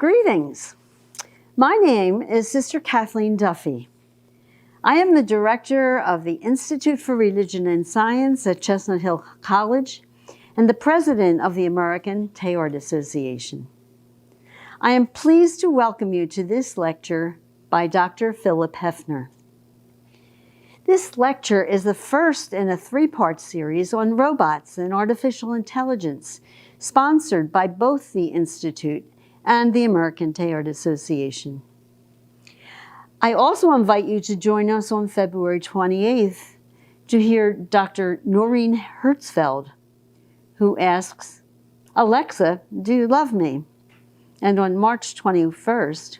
Greetings. My name is Sister Kathleen Duffy. I am the director of the Institute for Religion and Science at Chestnut Hill College and the president of the American Teilhard Association. I am pleased to welcome you to this lecture by Dr. Philip Hefner. This lecture is the first in a three-part series on robots and artificial intelligence, sponsored by both the Institute and the American Teilhard Association. I also invite you to join us on February 28th to hear Dr. Noreen Hertzfeld, who asks, "Alexa, do you love me?" And on March 21st,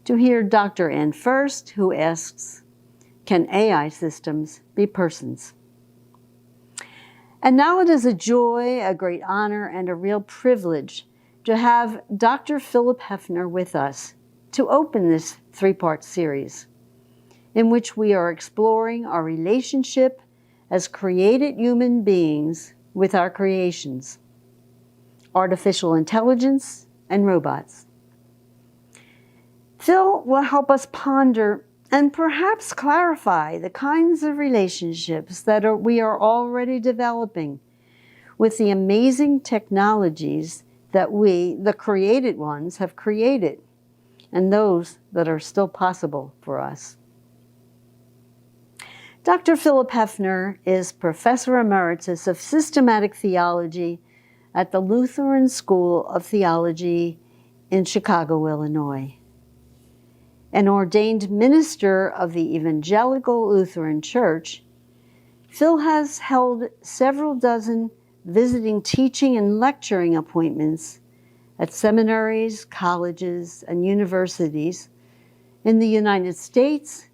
to hear Dr. Ann First, who asks, "Can AI systems be persons?" And now it is a joy, a great honor, and a real privilege to have Dr. Philip Hefner with us to open this three-part series, in which we are exploring our relationship as created human beings with our creations, artificial intelligence and robots. Phil will help us ponder and perhaps clarify the kinds of relationships that we are already developing with the amazing technologies that we, the created ones, have created, and those that are still possible for us. Dr. Philip Hefner is Professor Emeritus of Systematic Theology at the Lutheran School of Theology in Chicago, Illinois. An ordained minister of the Evangelical Lutheran Church, Phil has held several dozen visiting teaching and lecturing appointments at seminaries, colleges, and universities in the United States,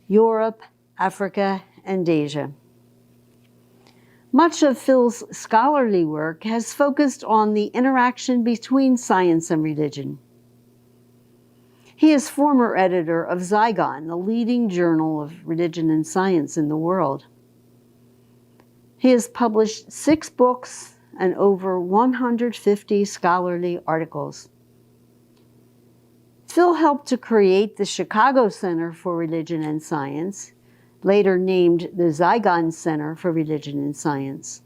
Europe, Africa, and Asia. Much of Phil's scholarly work has focused on the interaction between science and religion. He is former editor of Zygon, the leading journal of religion and science in the world. He has published 6 books and over 150 scholarly articles. Phil helped to create the Chicago Center for Religion and Science, later named the Zygon Center for Religion and Science.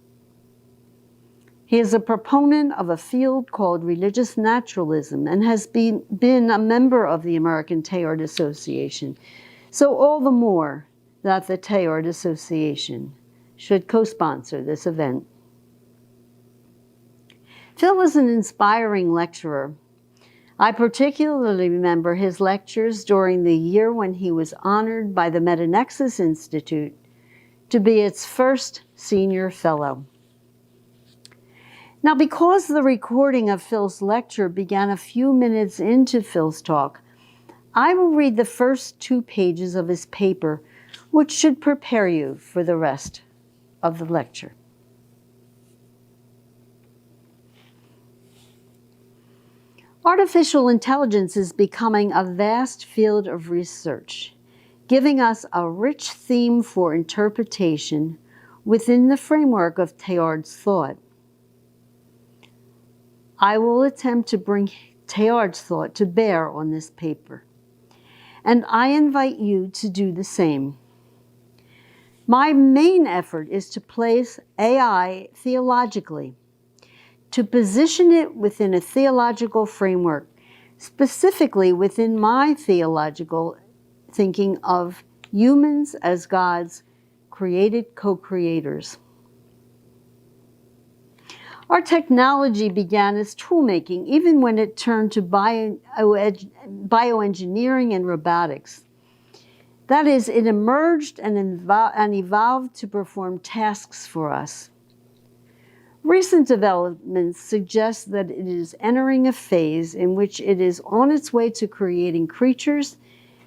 He is a proponent of a field called religious naturalism and has been a member of the American Teilhard Association, so all the more that the Teilhard Association should co-sponsor this event. Phil is an inspiring lecturer. I particularly remember his lectures during the year when he was honored by the Metanexus Institute to be its first senior fellow. Now, because the recording of Phil's lecture began a few minutes into Phil's talk, I will read the first 2 pages of his paper, which should prepare you for the rest of the lecture. Artificial intelligence is becoming a vast field of research, giving us a rich theme for interpretation within the framework of Teilhard's thought. I will attempt to bring Teilhard's thought to bear on this paper, and I invite you to do the same. My main effort is to place AI theologically, to position it within a theological framework, specifically within my theological thinking of humans as God's created co-creators. Our technology began as tool-making, even when it turned to bioengineering and robotics. That is, it emerged and evolved to perform tasks for us. Recent developments suggest that it is entering a phase in which it is on its way to creating creatures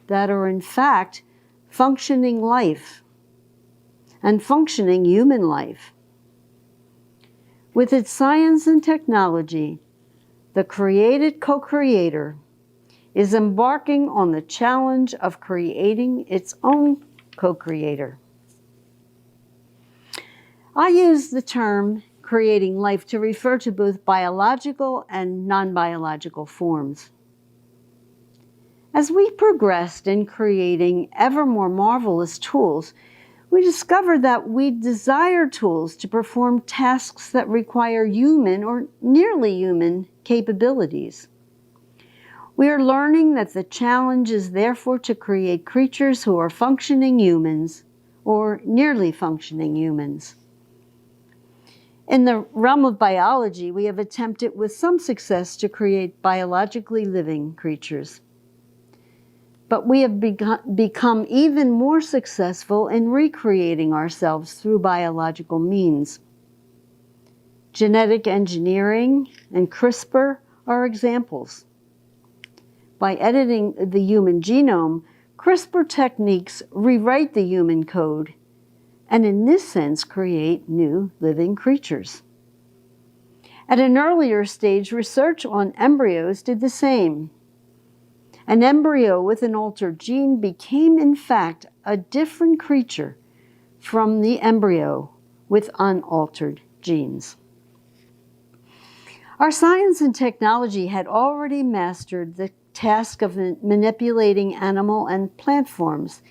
that are in fact functioning life and functioning human life. With its science and technology, the created co-creator is embarking on the challenge of creating its own co-creator. I use the term creating life to refer to both biological and non-biological forms. As we progressed in creating ever more marvelous tools, we discovered that we desire tools to perform tasks that require human or nearly human capabilities. We are learning that the challenge is therefore to create creatures who are functioning humans or nearly functioning humans. In the realm of biology, we have attempted with some success to create biologically living creatures. But we have become even more successful in recreating ourselves through biological means. Genetic engineering and CRISPR are examples. By editing the human genome, CRISPR techniques rewrite the human code and in this sense create new living creatures. At an earlier stage, research on embryos did the same. An embryo with an altered gene became, in fact, a different creature from the embryo with unaltered genes. Our science and technology had already mastered the task of manipulating animal and plant forms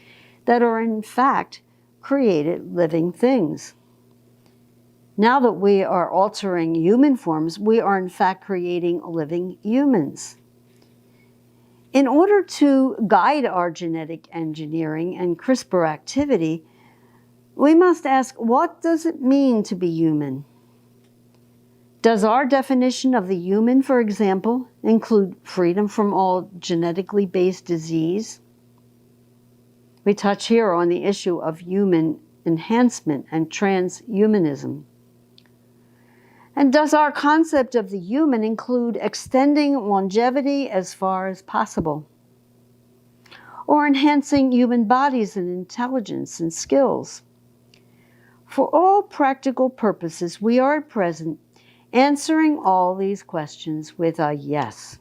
that are, in fact, created living things. Now that we are altering human forms, we are, in fact, creating living humans. In order to guide our genetic engineering and CRISPR activity, we must ask, what does it mean to be human? Does our definition of the human, for example, include freedom from all genetically based disease? We touch here on the issue of human enhancement and transhumanism. And does our concept of the human include extending longevity as far as possible? Or enhancing human bodies and intelligence and skills? For all practical purposes, we are at present answering all these questions with a yes.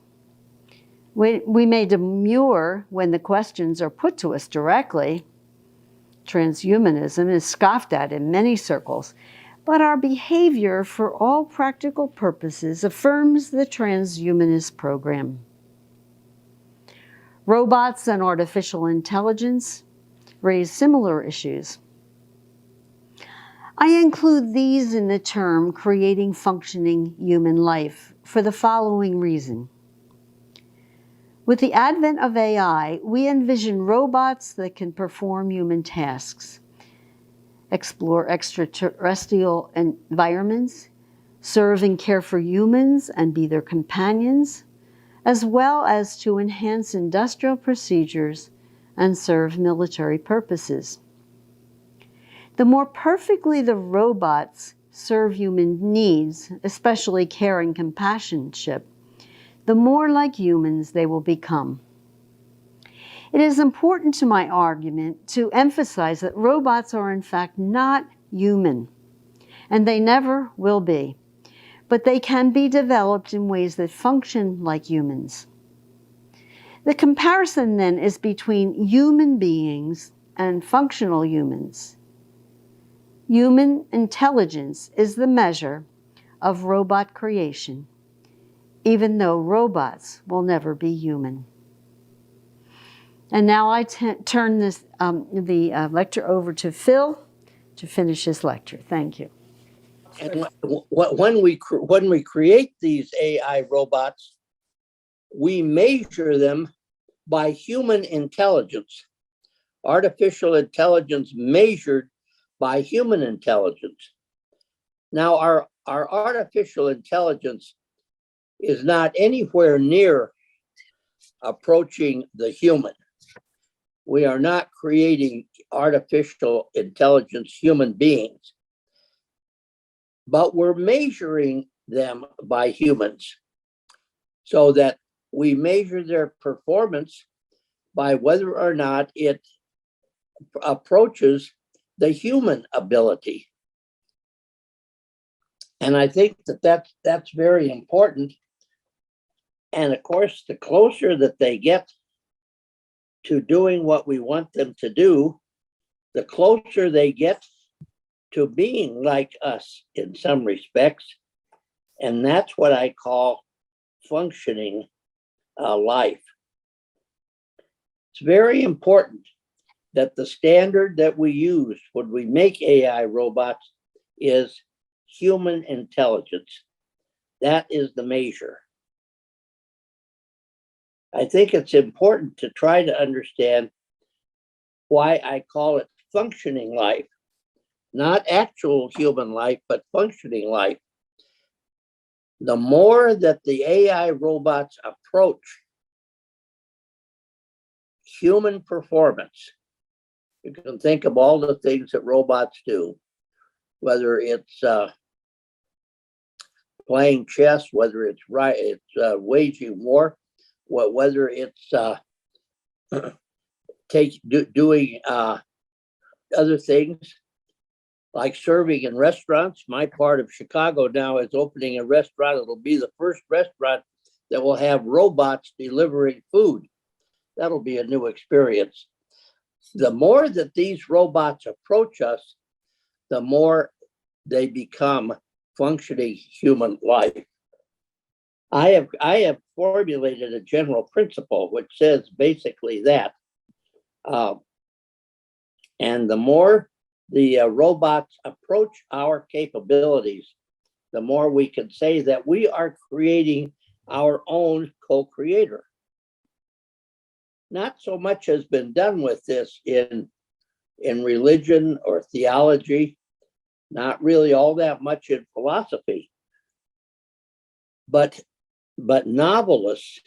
We may demur when the questions are put to us directly. Transhumanism is scoffed at in many circles, but our behavior for all practical purposes affirms the transhumanist program. Robots and artificial intelligence raise similar issues. I include these in the term creating functioning human life for the following reason. With the advent of AI, we envision robots that can perform human tasks, explore extraterrestrial environments, serve and care for humans and be their companions, as well as to enhance industrial procedures and serve military purposes. The more perfectly the robots serve human needs, especially care and companionship, the more like humans they will become. It is important to my argument to emphasize that robots are in fact not human, and they never will be, but they can be developed in ways that function like humans. The comparison then is between human beings and functional humans. Human intelligence is the measure of robot creation, even though robots will never be human. And now I turn the lecture over to Phil to finish his lecture. Thank you. And when we create these AI robots, we measure them by human intelligence, artificial intelligence measured by human intelligence. Now, our artificial intelligence is not anywhere near approaching the human. We are not creating artificial intelligence human beings, but we're measuring them by humans so that we measure their performance by whether or not it approaches the human ability. And I think that's very important. And of course, the closer that they get to doing what we want them to do, the closer they get to being like us in some respects. And that's what I call functioning life. It's very important that the standard that we use when we make AI robots is human intelligence. That is the measure. I think it's important to try to understand why I call it functioning life, not actual human life, but functioning life. The more that the AI robots approach human performance, you can think of all the things that robots do, whether it's playing chess, whether it's waging war, whether it's doing other things like serving in restaurants. My part of Chicago now is opening a restaurant. It'll be the first restaurant that will have robots delivering food. That'll be a new experience. The more that these robots approach us, the more they become functioning human life. I have formulated a general principle which says basically that. And the more the robots approach our capabilities, the more we can say that we are creating our own co-creator. Not so much has been done with this in religion or theology, not really all that much in philosophy. But novelists,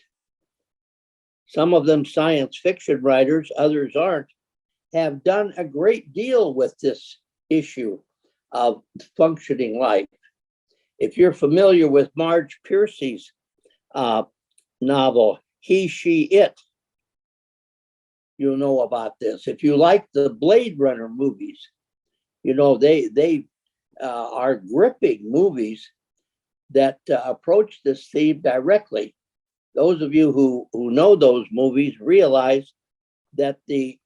some of them science fiction writers, others aren't, have done a great deal with this issue of functioning life. If you're familiar with Marge Piercy's novel, He, She, It, you'll know about this. If you like the Blade Runner movies, you know, they are gripping movies that approach this theme directly. Those of you who know those movies realize that the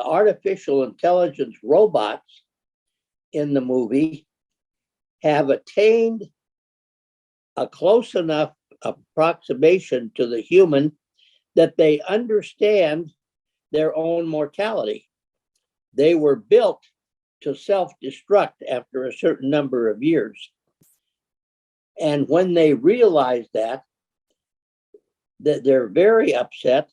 artificial intelligence robots in the movie have attained a close enough approximation to the human that they understand their own mortality. They were built to self-destruct after a certain number of years. And when they realize that they're very upset,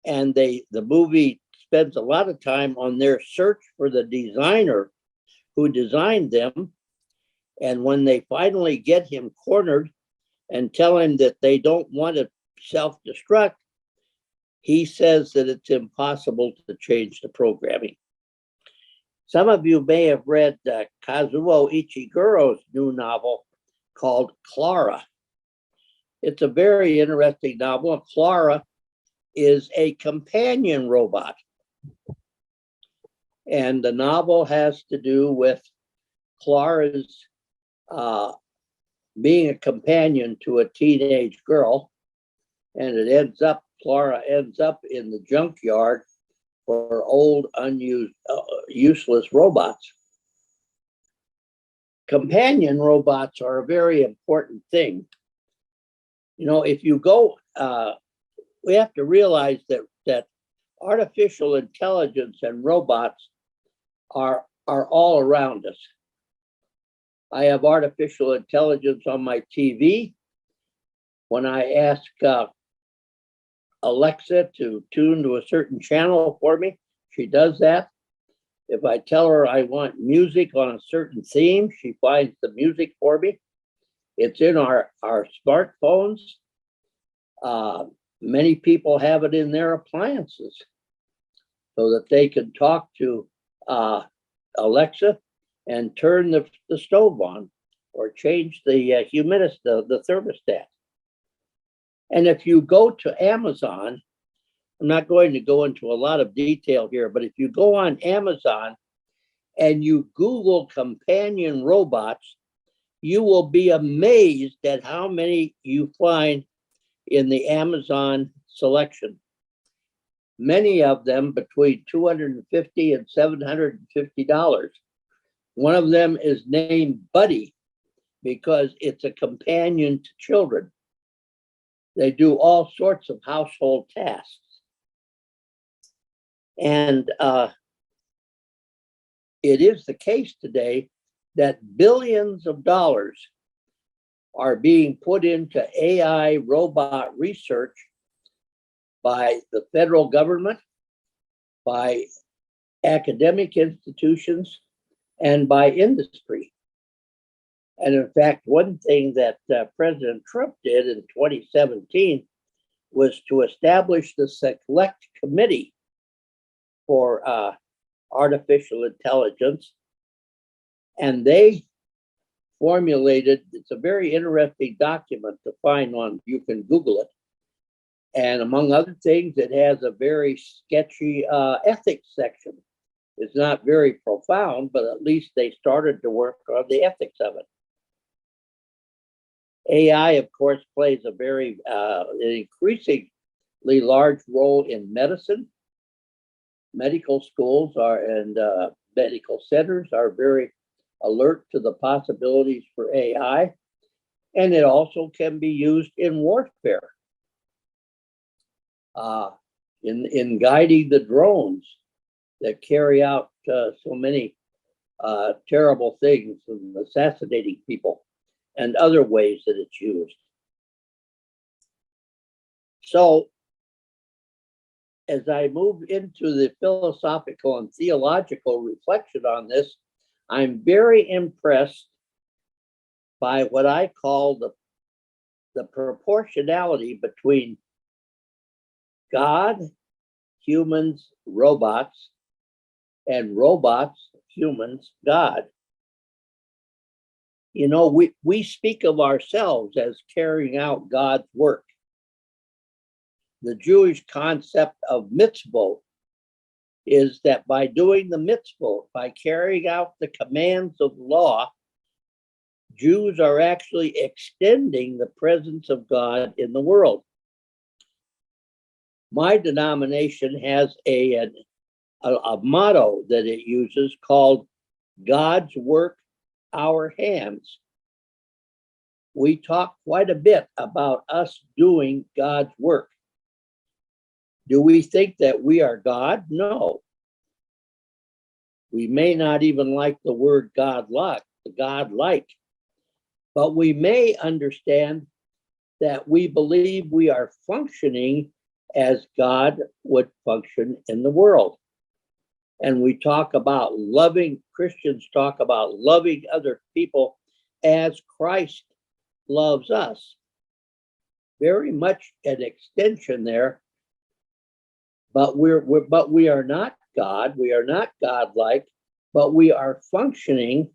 and the movie spends a lot of time on their search for the designer who designed them. And when they finally get him cornered and tell him that they don't want to self-destruct, he says that it's impossible to change the programming. Some of you may have read Kazuo Ishiguro's new novel called Clara. It's a very interesting novel. Clara is a companion robot. And the novel has to do with Clara's being a companion to a teenage girl. And Clara ends up in the junkyard for old, unused, useless robots. Companion robots are a very important thing. You know, if you go, we have to realize that artificial intelligence and robots are all around us. I have artificial intelligence on my TV. When I ask Alexa to tune to a certain channel for me, she does that. If I tell her I want music on a certain theme, she finds the music for me. It's in our smartphones. Many people have it in their appliances so that they can talk to Alexa and turn the stove on or change the the thermostat. And if you go to Amazon, I'm not going to go into a lot of detail here, but if you go on Amazon and you Google companion robots, you will be amazed at how many you find in the Amazon selection. Many of them between $250 and $750. One of them is named Buddy because it's a companion to children. They do all sorts of household tasks. And it is the case today that billions of dollars are being put into AI robot research by the federal government, by academic institutions, and by industry. And in fact, one thing that President Trump did in 2017 was to establish the Select Committee for artificial intelligence. And they formulated, it's a very interesting document to find on, you can Google it. And among other things, it has a very sketchy ethics section. It's not very profound, but at least they started to work on the ethics of it. AI, of course, plays a very an increasingly large role in medicine. Medical schools and medical centers are very alert to the possibilities for AI, and it also can be used in warfare, in guiding the drones that carry out so many terrible things and assassinating people, and other ways that it's used. So, as I move into the philosophical and theological reflection on this, I'm very impressed by what I call the proportionality between God, humans, robots, and robots, humans, God. You know, we speak of ourselves as carrying out God's work. The Jewish concept of mitzvot is that by doing the mitzvot, by carrying out the commands of law, Jews are actually extending the presence of God in the world. My denomination has a motto that it uses called God's work, our hands. We talk quite a bit about us doing God's work. Do we think that we are God? No. We may not even like the word godlike, but we may understand that we believe we are functioning as God would function in the world. And we talk about Christians talk about loving other people as Christ loves us. Very much an extension there, but we are not God, we are not godlike, but we are functioning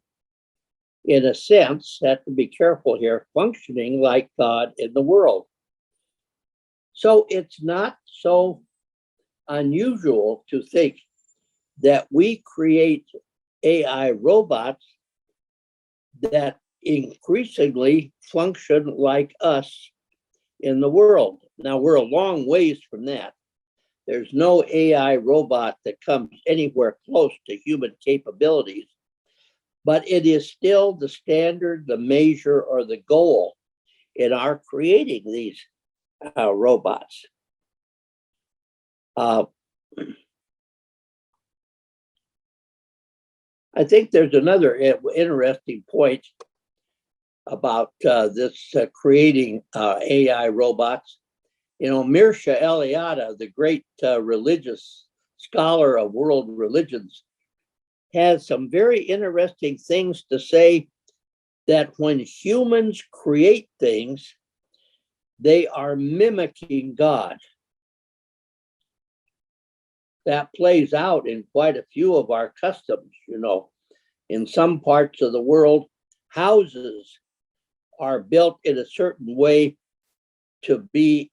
in a sense, have to be careful here, functioning like God in the world. So it's not so unusual to think that we create AI robots that increasingly function like us in the world. Now, we're a long ways from that. There's no AI robot that comes anywhere close to human capabilities, but it is still the standard, the measure, or the goal in our creating these robots. I think there's another interesting point about this creating AI robots. You know, Mircea Eliade, the great religious scholar of world religions, has some very interesting things to say that when humans create things, they are mimicking God. That plays out in quite a few of our customs, you know. In some parts of the world, houses are built in a certain way to be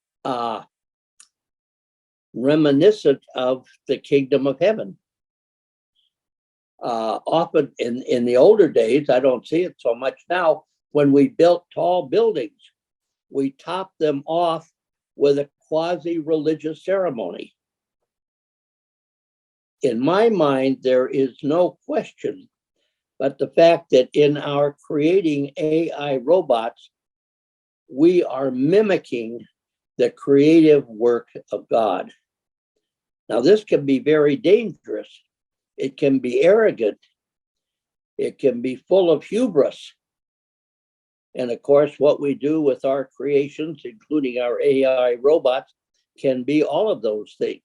reminiscent of the kingdom of heaven. Often in the older days, I don't see it so much now, when we built tall buildings, we topped them off with a quasi-religious ceremony. In my mind, there is no question but the fact that in our creating AI robots, we are mimicking the creative work of God. Now, this can be very dangerous. It can be arrogant. It can be full of hubris. And of course, what we do with our creations, including our AI robots, can be all of those things.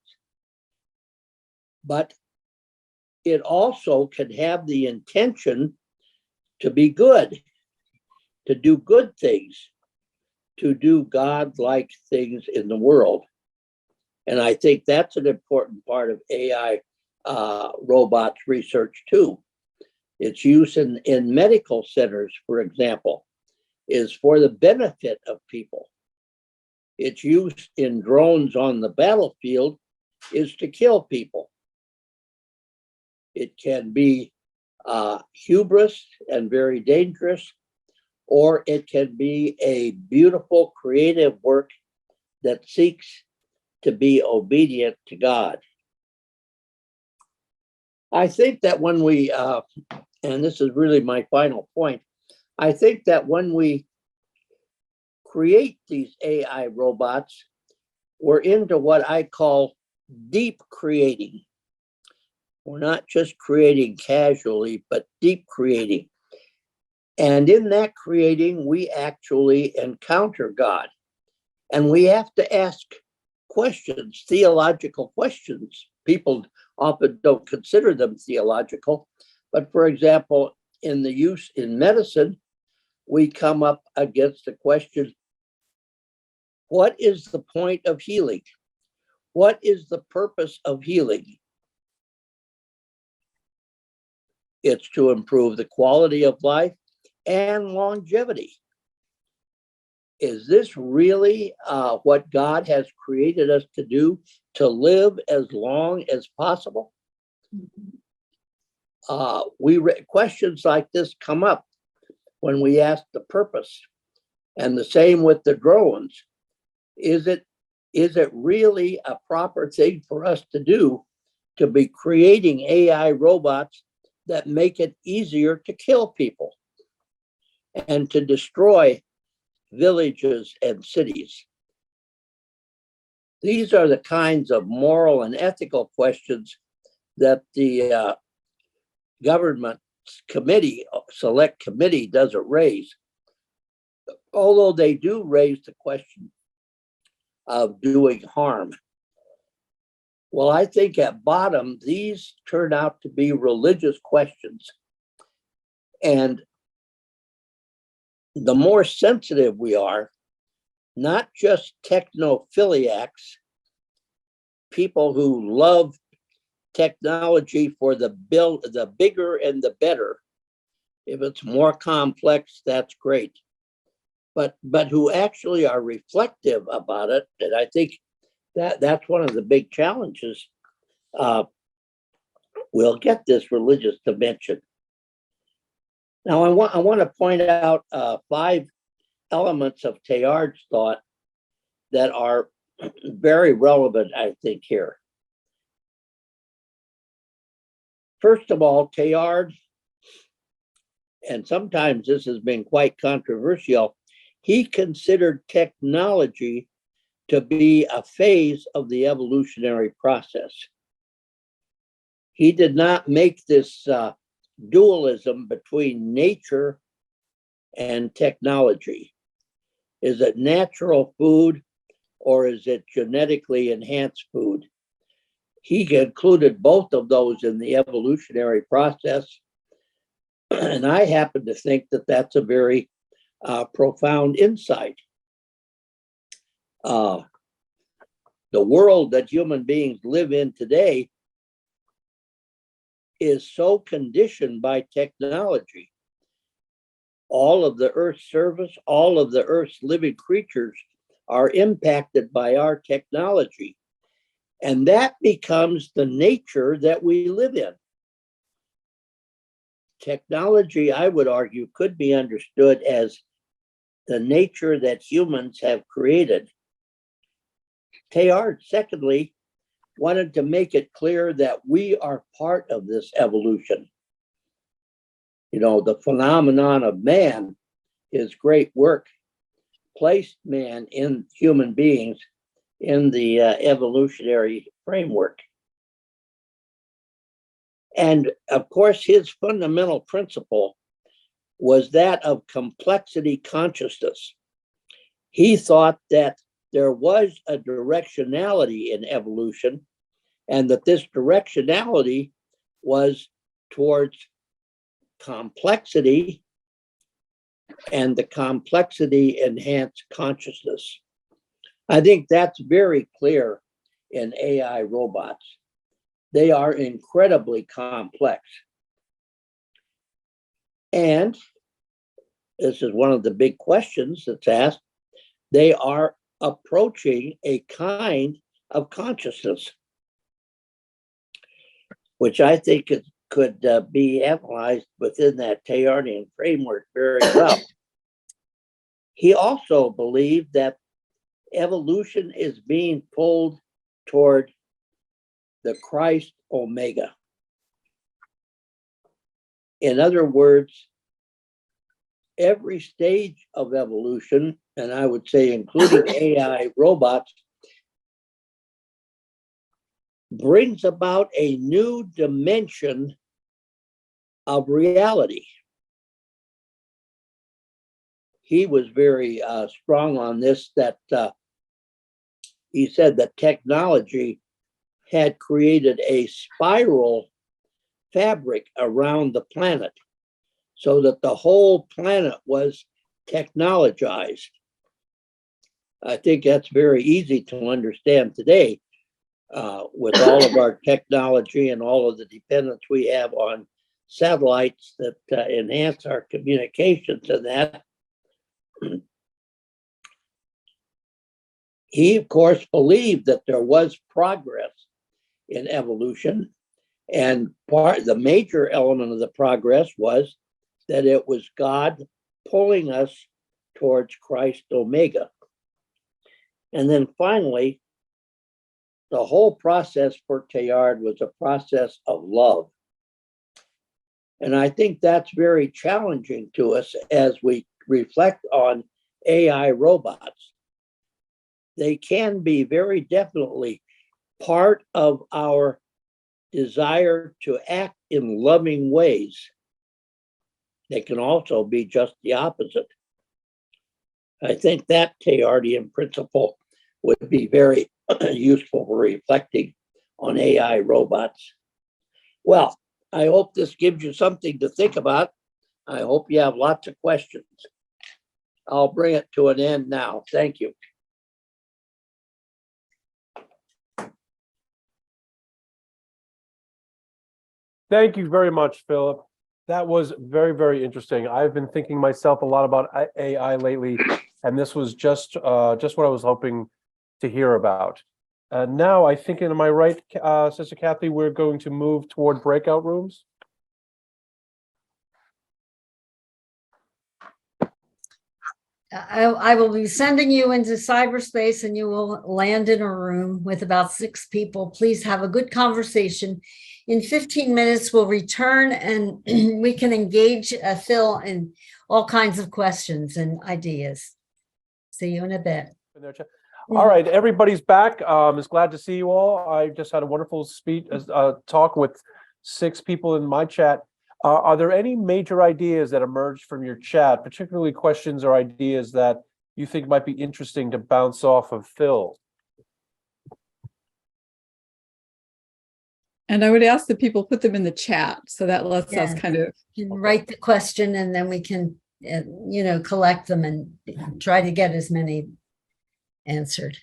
But it also can have the intention to be good, to do good things, to do God-like things in the world. And I think that's an important part of AI robots research too. Its use in medical centers, for example, is for the benefit of people. Its use in drones on the battlefield is to kill people. It can be hubris and very dangerous, or it can be a beautiful, creative work that seeks to be obedient to God. I think that when we, and this is really my final point, I think that when we create these AI robots, we're into what I call deep creating. We're not just creating casually, but deep creating. And in that creating, we actually encounter God. And we have to ask questions, theological questions. People often don't consider them theological. But for example, in the use in medicine, we come up against the question, what is the point of healing? What is the purpose of healing? It's to improve the quality of life and longevity. Is this really what God has created us to do, to live as long as possible? Questions like this come up when we ask the purpose. And the same with the drones. Is it really a proper thing for us to do, to be creating AI robots that make it easier to kill people and to destroy villages and cities? These are the kinds of moral and ethical questions that the government committee, select committee, doesn't raise, although they do raise the question of doing harm. Well, I think at bottom, these turn out to be religious questions. And the more sensitive we are, not just technophiliacs, people who love technology for the bigger and the better. If it's more complex, that's great. But who actually are reflective about it, and I think that's one of the big challenges. We'll get this religious dimension. Now, I want to point out 5 elements of Teilhard's thought that are very relevant, I think, here. First of all, Teilhard, and sometimes this has been quite controversial, he considered technology to be a phase of the evolutionary process. He did not make this dualism between nature and technology. Is it natural food or is it genetically enhanced food? He included both of those in the evolutionary process. And I happen to think that that's a very profound insight. The world that human beings live in today is so conditioned by technology. All of the Earth's surface, all of the Earth's living creatures are impacted by our technology. And that becomes the nature that we live in. Technology, I would argue, could be understood as the nature that humans have created. Teilhard, secondly, wanted to make it clear that we are part of this evolution. You know, the phenomenon of man, his great work, placed man in human beings in the evolutionary framework. And of course, his fundamental principle was that of complexity consciousness. He thought that there was a directionality in evolution, and that this directionality was towards complexity, and the complexity enhanced consciousness. I think that's very clear in AI robots. They are incredibly complex. And this is one of the big questions that's asked. They are approaching a kind of consciousness, which I think could be analyzed within that Teilhardian framework very well. He also believed that evolution is being pulled toward the Christ Omega. In other words, every stage of evolution, and I would say including AI robots, brings about a new dimension of reality. He was very strong on this, that he said that technology had created a spiral fabric around the planet so that the whole planet was technologized. I think that's very easy to understand today with all of our technology and all of the dependence we have on satellites that enhance our communications and that. He, of course, believed that there was progress in evolution, and the major element of the progress was that it was God pulling us towards Christ Omega. And then finally, the whole process for Teilhard was a process of love. And I think that's very challenging to us as we reflect on AI robots. They can be very definitely part of our desire to act in loving ways. They can also be just the opposite. I think that Teilhardian principle would be very useful for reflecting on AI robots. Well, I hope this gives you something to think about. I hope you have lots of questions. I'll bring it to an end now. Thank you. Thank you very much, Philip. That was very, very interesting. I've been thinking myself a lot about AI lately, and this was just what I was hoping to hear about. Now, I think, am I right, Sister Kathy, we're going to move toward breakout rooms? I will be sending you into cyberspace, and you will land in a room with about 6 people. Please have a good conversation. In 15 minutes, we'll return and we can engage Phil in all kinds of questions and ideas. See you in a bit. All right, everybody's back. It's glad to see you all. I just had a wonderful talk with 6 people in my chat. Are there any major ideas that emerged from your chat, particularly questions or ideas that you think might be interesting to bounce off of Phil? And I would ask that people put them in the chat, so that lets us kind of write the question, and then we can, collect them and try to get as many answered.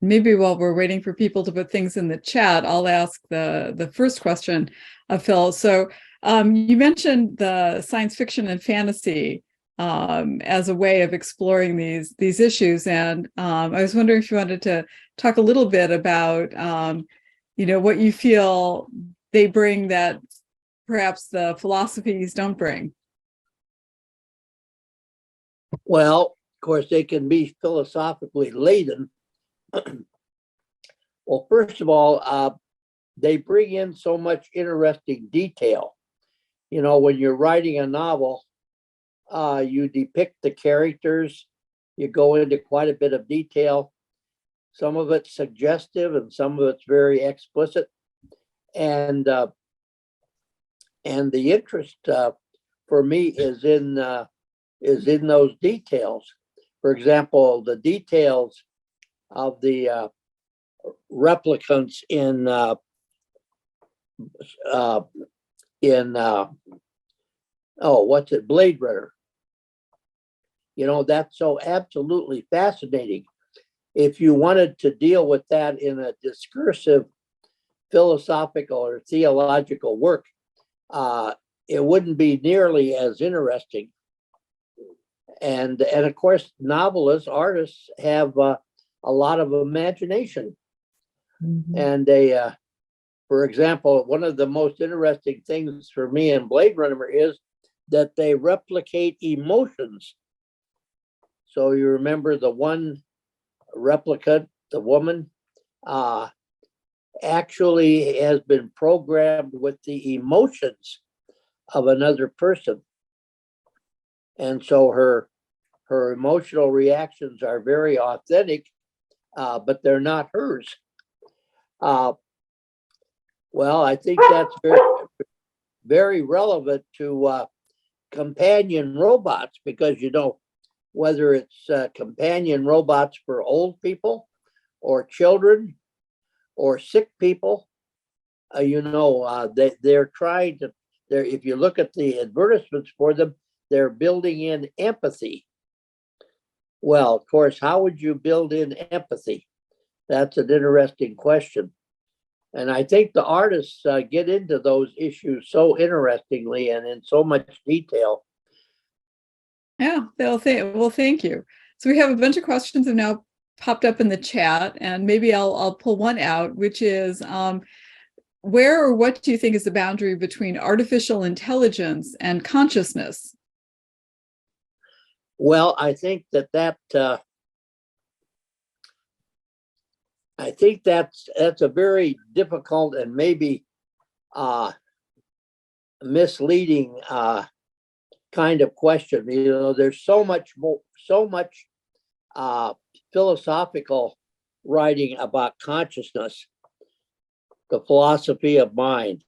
Maybe while we're waiting for people to put things in the chat, I'll ask the first question of Phil. So you mentioned the science fiction and fantasy as a way of exploring these issues, and I was wondering if you wanted to talk a little bit about what you feel they bring that perhaps the philosophies don't bring. Well, of course, they can be philosophically laden. Well, first of all, they bring in so much interesting detail. When you're writing a novel, you depict the characters, you go into quite a bit of detail. Some of it's suggestive and some of it's very explicit. And the interest for me is in those details. For example, the details of the replicants in Blade Runner. You know, that's so absolutely fascinating. If you wanted to deal with that in a discursive, philosophical, or theological work, it wouldn't be nearly as interesting. And of course, novelists, artists have a lot of imagination. And for example, one of the most interesting things for me in Blade Runner is that they replicate emotions. So you remember the one replicant, the woman, actually has been programmed with the emotions of another person. And so her emotional reactions are very authentic, but they're not hers. Well, I think that's very, very relevant to companion robots, because, you know, whether it's companion robots for old people or children or sick people, they're trying to, if you look at the advertisements for them, they're building in empathy. Well, of course, how would you build in empathy? That's an interesting question. And I think the artists get into those issues so interestingly and in so much detail. Yeah, well, thank you. So we have a bunch of questions have now popped up in the chat, and maybe I'll pull one out, which is where or what do you think is the boundary between artificial intelligence and consciousness? Well, I think that's a very difficult and maybe misleading kind of question. You know, there's so much philosophical writing about consciousness, the philosophy of mind.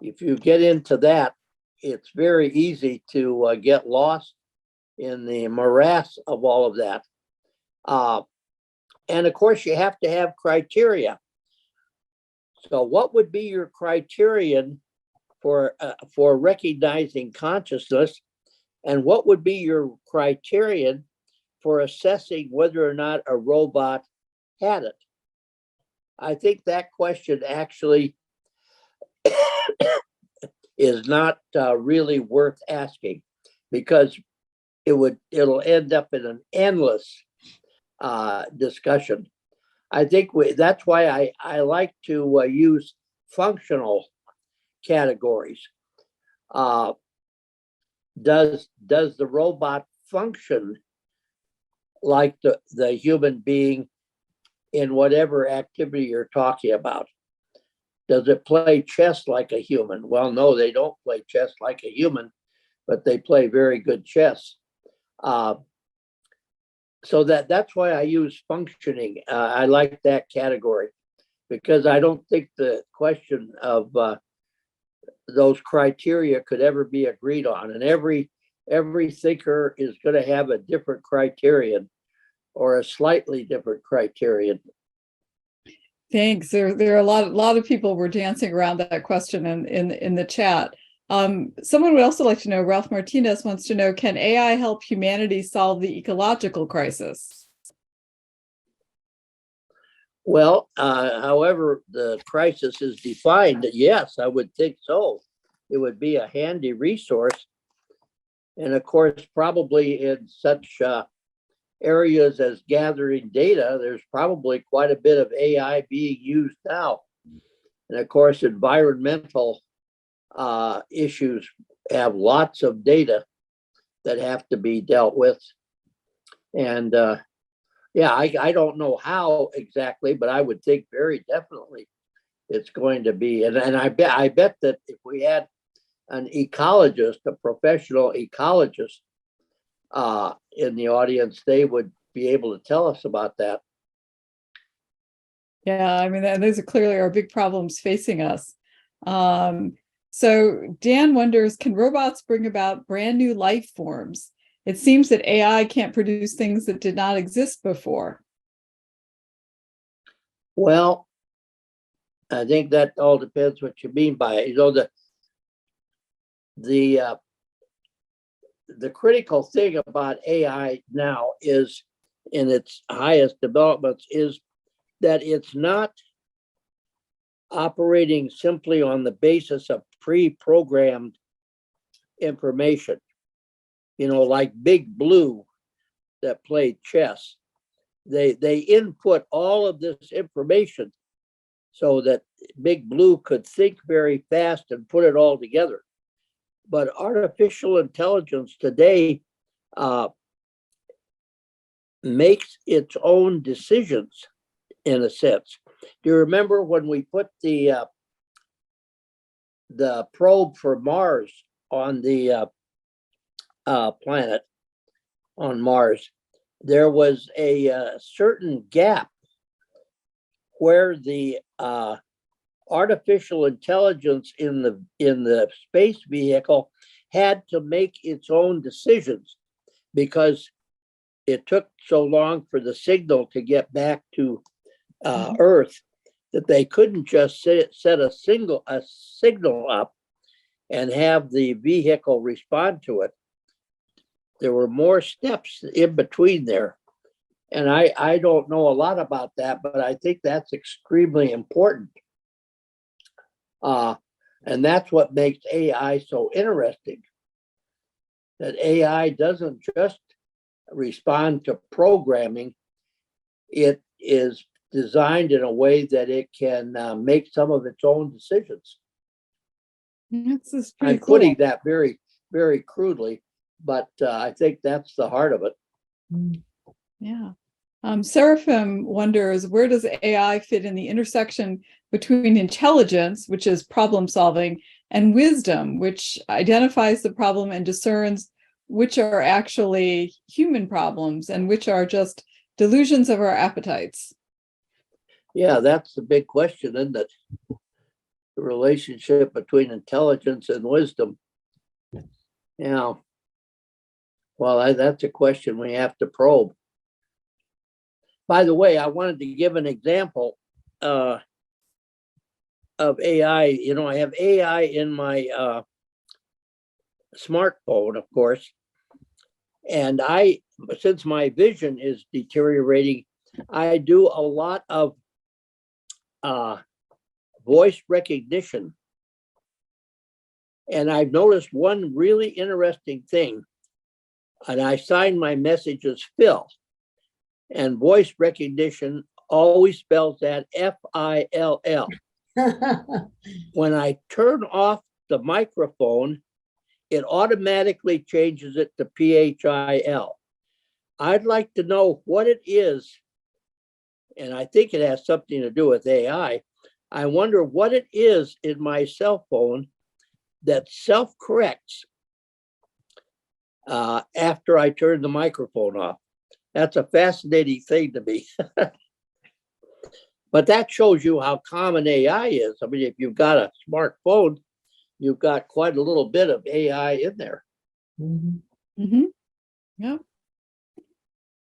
If you get into that, it's very easy to get lost in the morass of all of that. And of course, you have to have criteria. So what would be your criterion for recognizing consciousness? And what would be your criterion for assessing whether or not a robot had it? I think that question actually is not really worth asking, because it'll end up in an endless discussion. I think that's why I like to use functional categories. Does the robot function like the human being in whatever activity you're talking about? Does it play chess like a human? Well, no, they don't play chess like a human, but they play very good chess. So that's why I use functioning. I like that category, because I don't think the question of those criteria could ever be agreed on. And every thinker is going to have a different criterion, or a slightly different criterion. Thanks. There are a lot of people were dancing around that question in the chat. Someone would also like to know, Ralph Martinez wants to know, can AI help humanity solve the ecological crisis? Well, however the crisis is defined, yes, I would think so. It would be a handy resource. And of course, probably in such areas as gathering data, there's probably quite a bit of AI being used now. And of course, environmental issues have lots of data that have to be dealt with. And yeah, I don't know how exactly, but I would think very definitely it's going to be. And I bet that if we had an ecologist, a professional ecologist in the audience, they would be able to tell us about that. Yeah, I mean, those are clearly our big problems facing us. So Dan wonders, can robots bring about brand new life forms? It seems that AI can't produce things that did not exist before. Well, I think that all depends what you mean by it. You know, the critical thing about AI now is, in its highest developments, is that it's not operating simply on the basis of pre-programmed information. You know, like Big Blue that played chess. They input all of this information so that Big Blue could think very fast and put it all together. But artificial intelligence today makes its own decisions, in a sense. Do you remember when we put the probe for Mars on the planet on Mars? There was a certain gap where the artificial intelligence in the space vehicle had to make its own decisions, because it took so long for the signal to get back to Earth that they couldn't just set a signal up and have the vehicle respond to it. There were more steps in between there. And I don't know a lot about that, but I think that's extremely important. And that's what makes AI so interesting. That AI doesn't just respond to programming. It is designed in a way that it can make some of its own decisions. This is pretty I'm cool. putting that very, very crudely, but I think that's the heart of it. Yeah. Seraphim wonders, where does AI fit in the intersection between intelligence, which is problem solving, and wisdom, which identifies the problem and discerns which are actually human problems and which are just delusions of our appetites? Yeah, that's the big question, isn't it? The relationship between intelligence and wisdom. Yeah. Well, that's a question we have to probe. By the way, I wanted to give an example of AI. You know, I have AI in my smartphone, of course. And since my vision is deteriorating, I do a lot of voice recognition. And I've noticed one really interesting thing. And I sign my messages Phil. And voice recognition always spells that F-I-L-L. When I turn off the microphone, it automatically changes it to P-H-I-L. I'd like to know what it is, and I think it has something to do with AI. I wonder what it is in my cell phone that self-corrects after I turn the microphone off. That's a fascinating thing to me. But that shows you how common AI is. I mean, if you've got a smartphone, you've got quite a little bit of AI in there. Mm-hmm. Yeah.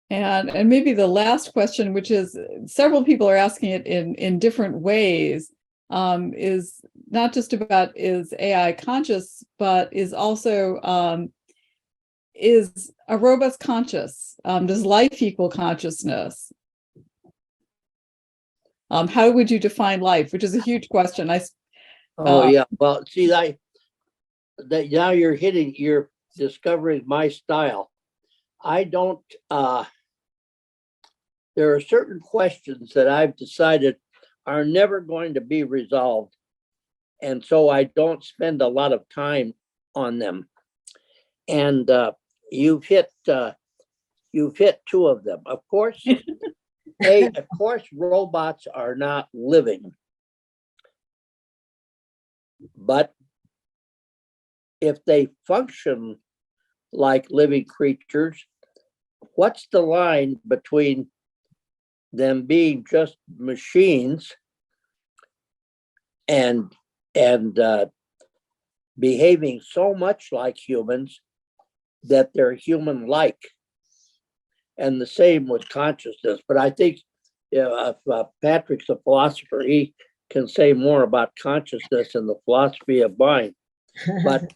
And maybe the last question, which is several people are asking it in different ways, is not just about is AI conscious, but is also is a robot conscious? Does life equal consciousness? How would you define life? Which is a huge question. Yeah. Well, see, that now you're discovering my style. I don't, there are certain questions that I've decided are never going to be resolved. And so I don't spend a lot of time on them. And you've hit two of them. Of course, of course, robots are not living. But if they function like living creatures, what's the line between them being just machines and behaving so much like humans that they're human-like. And the same with consciousness. But I think, you know, if Patrick's a philosopher, he can say more about consciousness and the philosophy of mind. But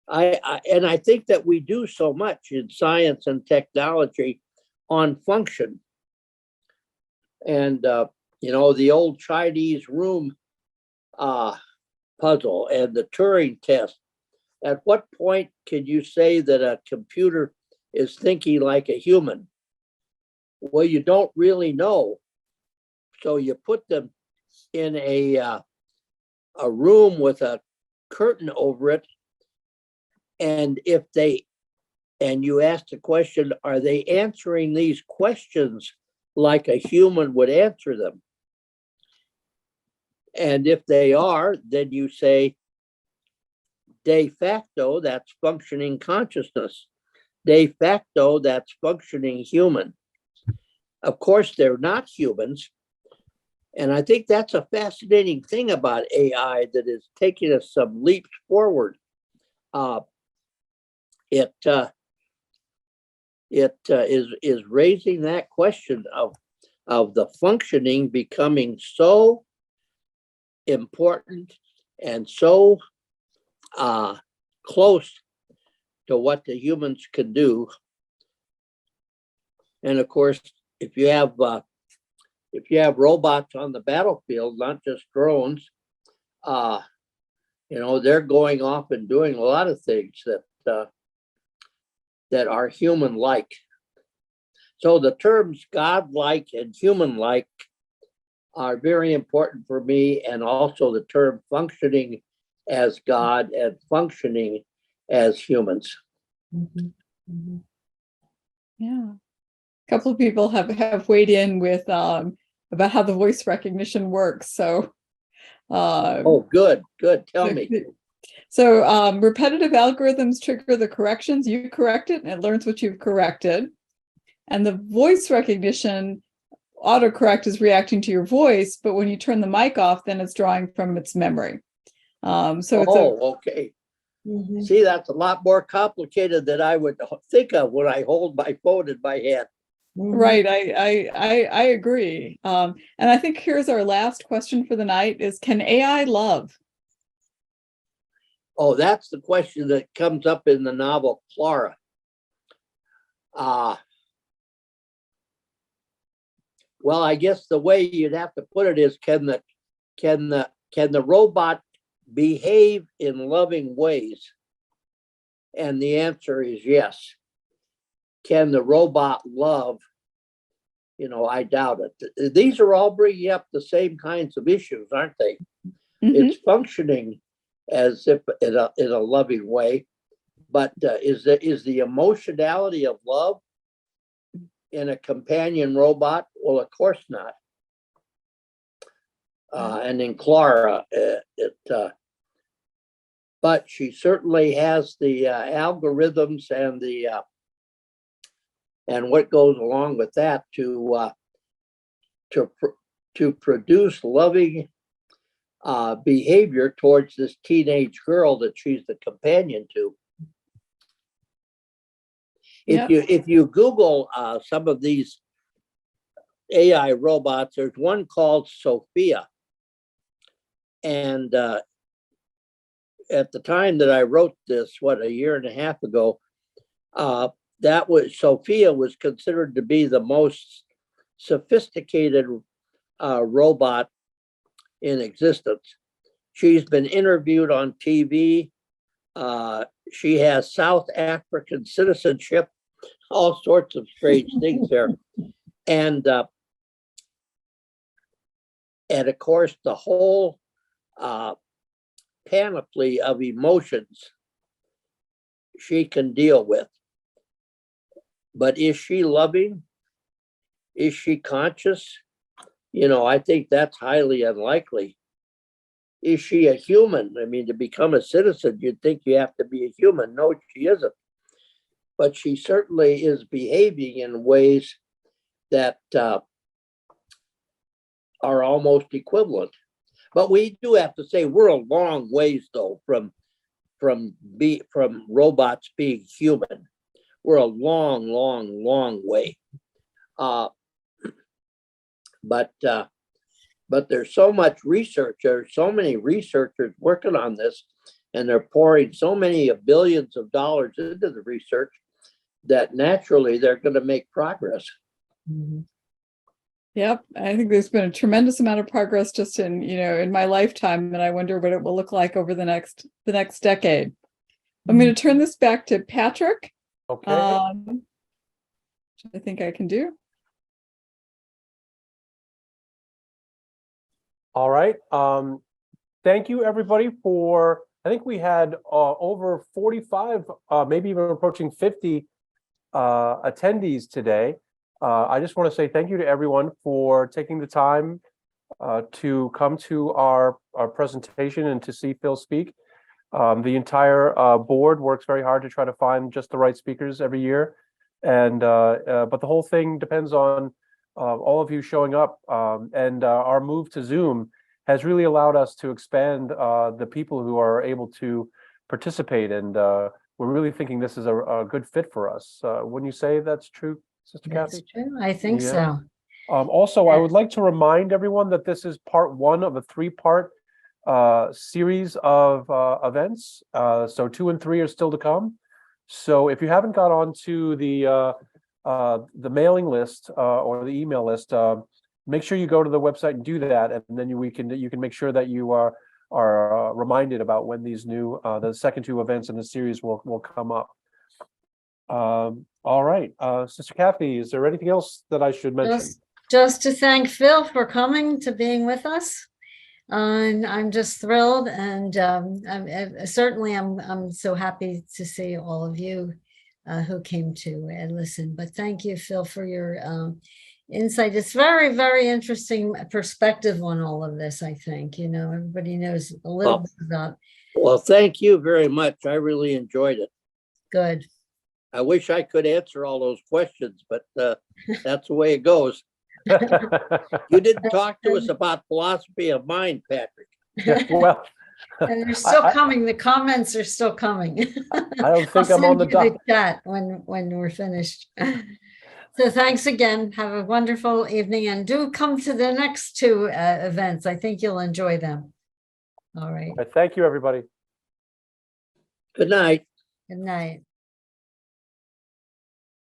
I think that we do so much in science and technology on function. And you know, the old Chinese room puzzle and the Turing test. At what point can you say that a computer is thinking like a human? Well, you don't really know. So you put them in a room with a curtain over it, and you ask the question, are they answering these questions like a human would answer them? And if they are, then you say, de facto, that's functioning consciousness. De facto, that's functioning human. Of course, they're not humans. And I think that's a fascinating thing about AI that is taking us some leaps forward. It is raising that question of the functioning becoming so important and so close to what the humans can do. And of course, if you have robots on the battlefield, not just drones, you know, they're going off and doing a lot of things that are human-like. So the terms godlike and human-like are very important for me, and also the term functioning as God and functioning as humans. Mhm, mhm. Yeah. A couple of people have weighed in with about how the voice recognition works. So Oh, good. Tell me. So repetitive algorithms trigger the corrections. You correct it and it learns what you've corrected. And the voice recognition autocorrect is reacting to your voice, but when you turn the mic off, then it's drawing from its memory. Okay. Mhm. See, that's a lot more complicated than I would think of when I hold my phone in my hand. Right. I agree. And I think here's our last question for the night is, can AI love? Oh, that's the question that comes up in the novel Clara. Well, I guess the way you'd have to put it is, can the robot behave in loving ways? And the answer is yes. Can the robot love? You know, I doubt it. These are all bringing up the same kinds of issues, aren't they? Mhm. It's functioning as if in a loving way, but is the emotionality of love in a companion robot? Well, of course not. And in Clara, but she certainly has the algorithms and what goes along with that to produce loving behavior towards this teenage girl that she's the companion to. Yep. If you Google some of these AI robots, there's one called Sophia. And at the time that I wrote this, a year and a half ago, Sophia was considered to be the most sophisticated robot in existence. She's been interviewed on TV. She has South African citizenship, all sorts of strange things there. And of course, the whole panoply of emotions she can deal with. But is she loving? Is she conscious? You know, I think that's highly unlikely. Is she a human? I mean, to become a citizen, you'd think you have to be a human. No, she isn't. But she certainly is behaving in ways that are almost equivalent. But we do have to say we're a long ways though from robots being human. We're a long way. But there's so much research. There's so many researchers working on this, and they're pouring so many billions of dollars into the research that naturally they're going to make progress. Yep, I think there's been a tremendous amount of progress just in my lifetime, and I wonder what it will look like over the next decade. I'm going to turn this back to Patrick. Okay. Which I think I can do. All right. Thank you, everybody, for, I think we had over 45, maybe even approaching 50 attendees today. I just want to say thank you to everyone for taking the time to come to our presentation and to see Phil speak. The entire board works very hard to try to find just the right speakers every year. And but the whole thing depends on all of you showing up, and our move to Zoom has really allowed us to expand the people who are able to participate, and we're really thinking this is a good fit for us. Wouldn't you say that's true, Sister That's Kathy? true. I think Yeah. so. Also, I would like to remind everyone that this is part one of a three-part series of events. So 2 and 3 are still to come. So if you haven't got onto the mailing list or the email list, make sure you go to the website and do that, and then you can make sure that you are reminded about when these new the second 2 events in the series will come up. All right, Sister Kathy, is there anything else that I should mention? Just to thank Phil for coming to being with us. And I'm just thrilled, and I'm so happy to see all of you who came to and listen. But thank you, Phil, for your insight. It's very, very interesting perspective on all of this. I think everybody knows a little bit about. Well, thank you very much. I really enjoyed it. Good. I wish I could answer all those questions, but that's the way it goes. You didn't talk to us about philosophy of mind, Patrick. Well, And they're still coming. The comments are still coming. I don't think I'm on the dock. Chat when we're finished. So thanks again. Have a wonderful evening, and do come to the next 2 events. I think you'll enjoy them. All right. Thank you, everybody. Good night. Good night.